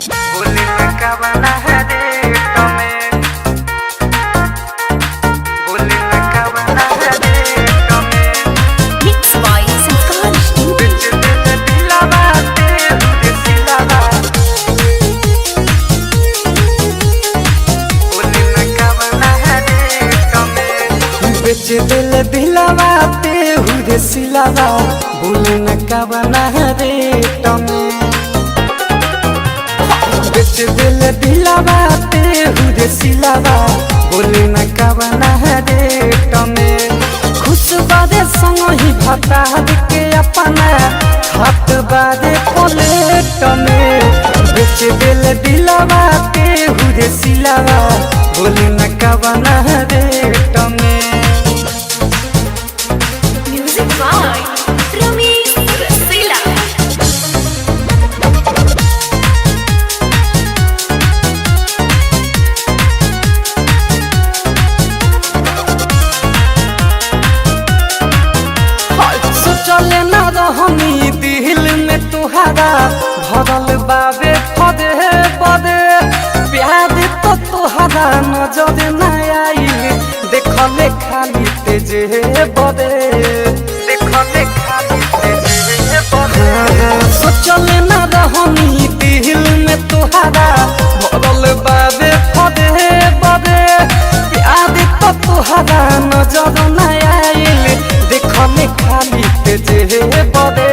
बोली में का बना है रेट में, बोली में का बना है रेट में। Mixed by Sanskar Studio. बिच दिल दिलावा तेरे सिलावा, बोली में का बना है रेट में। बिच दिल दिलावा तेरे सिलावा, बोली में का बना है रेट में। बिच दिल दिलावा तेरे सिलावा, बोली न कवना है रेट में। खुश बादे संग ही भता के अपना हाथ बादे प्लेट में। बिच दिल दिलावा तेरे सिलावा, बोली न कवना है रेट में। Music by Ramesh Rasila. सोचले ना रहनी दिल में तुहारा भरल बाबे फदे बदे। प्यार तो तुहारा नजर न आइल, देखले खाली तेजे बदे, देखले खाली तेजे बदे। सोचले ना रहनी दिल में तुहारा भरल बाबे फदे बदे। प्यार तो तुहारा नजर न आइल, देखले खाली तेजे बदे।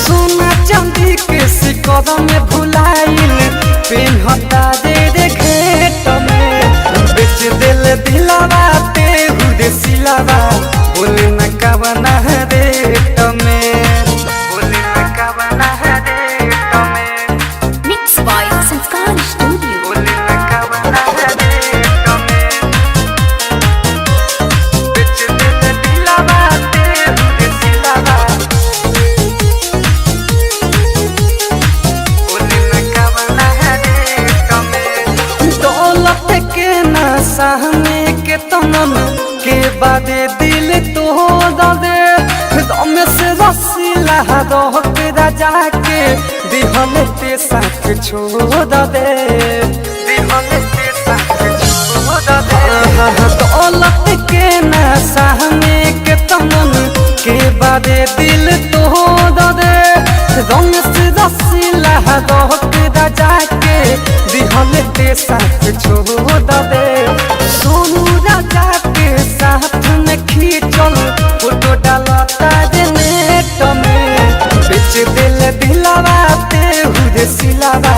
सोना चांदी के सिक्का में भुलाइल, पिन्हता दे घेट में। बेच दिल दिलावा तेरे सिलावा, बोली न कवना है रेट में, बोली न कवना है रेट में। Mixed by Sanskar Studio. बोली न कवना है रेट में। बेच दिल दिलावा तेरे सिलावा, बोली न कवना है रेट में। दौलत के नशा में के तमन के बादे दिल तो दे। दम से रसीला रोक राजा के दिहल ते साथ छोड़ दे, दिहल ते साथ छोड़ दे। दौलत के नशा में के तमन के बादे दिल तो दे। दम से रसीला रोक राजा के दिहल ते साथ छोड़ दे। सोनू राजा के साथ में खींचल फोटो डालता रे नेट में। बेच दिल दिलावा तेरे सिलावा,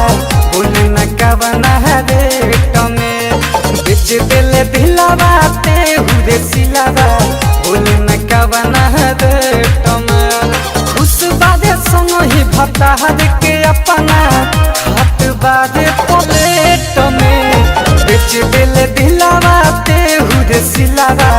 बोली न कवना है रेट में। बेच दिल दिलावा तेरे सिलावा, बोली न कवना है रेट में। खुश बादे संग ही भता के अपना हाथ बादे प्लेट में। बेच दिल दिलावा तेरे सिलावा,